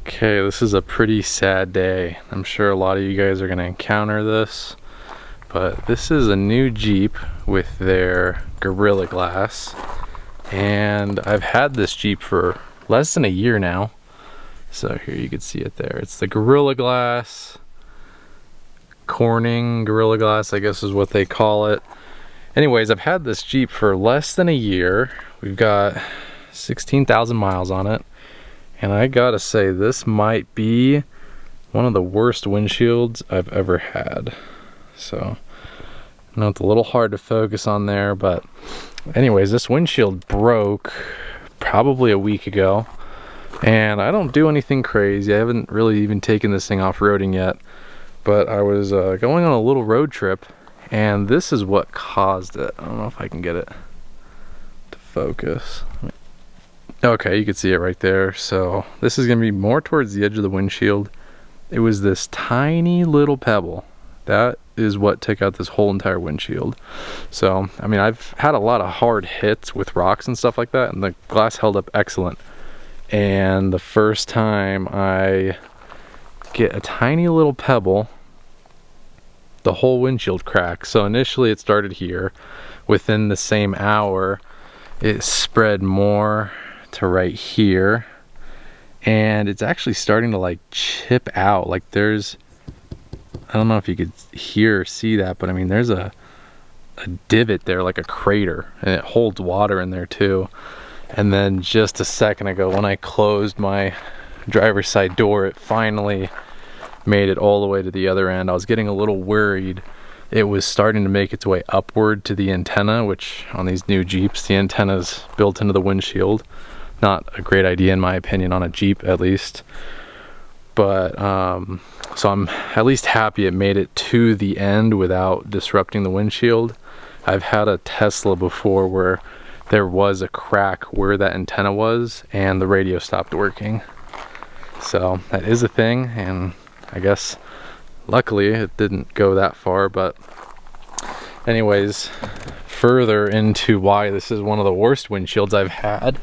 Okay, this is a pretty sad day. I'm sure a lot of you guys are going to encounter this, but this is a new Jeep with their Gorilla Glass, and I've had this Jeep for less than a year now. So here you can see it there. It's the Gorilla Glass, Corning Gorilla Glass, I guess is what they call it. Anyways, I've had this Jeep for less than a year. We've got 16,000 miles on it. And I gotta say, this might be one of the worst windshields I've ever had. So, I know it's a little hard to focus on there, but anyways, this windshield broke probably a week ago. And I don't do anything crazy. I haven't really even taken this thing off-roading yet. But I was going on a little road trip, and this is what caused it. I don't know if I can get it to focus. Okay, you can see it right there. So this is gonna be more towards the edge of the windshield. It was this tiny little pebble. That is what took out this whole entire windshield. So, I mean, I've had a lot of hard hits with rocks and stuff like that, and the glass held up excellent. And the first time I get a tiny little pebble, the whole windshield cracks. So initially it started here. Within the same hour, it spread more to right here, and it's actually starting to like chip out. Like there's, I don't know if you could hear or see that, but I mean there's a divot there, like a crater, and it holds water in there too. And then just a second ago, when I closed my driver's side door, it finally made it all the way to the other end. I was getting a little worried. It was starting to make its way upward to the antenna, which on these new Jeeps, the antenna's built into the windshield. Not a great idea in my opinion on a Jeep, at least. But so I'm at least happy it made it to the end without disrupting the windshield. I've had a Tesla before where there was a crack where that antenna was and the radio stopped working. So that is a thing, and I guess luckily it didn't go that far. But anyways, further into why this is one of the worst windshields I've had.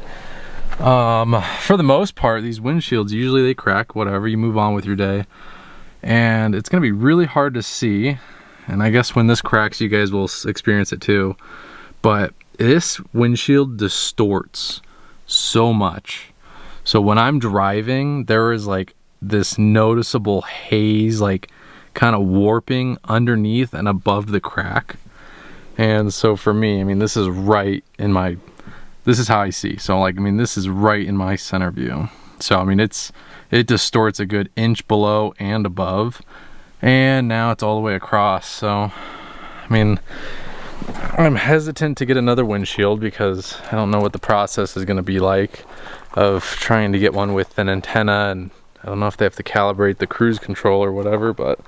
For the most part, these windshields, usually they crack, whatever, you move on with your day. And it's gonna be really hard to see. And I guess when this cracks, you guys will experience it too. But this windshield distorts so much. So when I'm driving, there is like this noticeable haze, like kind of warping underneath and above the crack. And so for me, I mean, this is right in my, this is how I see. So like, I mean, this is right in my center view. So I mean, it distorts a good inch below and above, and now it's all the way across. So I mean, I'm hesitant to get another windshield because I don't know what the process is going to be like of trying to get one with an antenna, and I don't know if they have to calibrate the cruise control or whatever, but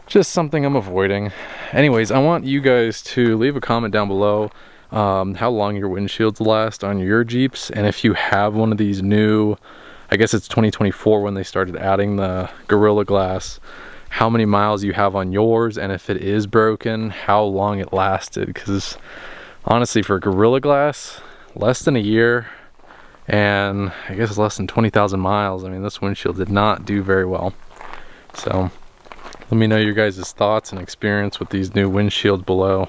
just something I'm avoiding. Anyways, I want you guys to leave a comment down below how long your windshields last on your Jeeps, and if you have one of these new, I guess it's 2024 when they started adding the Gorilla Glass, how many miles you have on yours, and if it is broken, how long it lasted. Because honestly, for Gorilla Glass, less than a year, and I guess less than 20,000 miles, I mean, this windshield did not do very well. So let me know your guys' thoughts and experience with these new windshields below.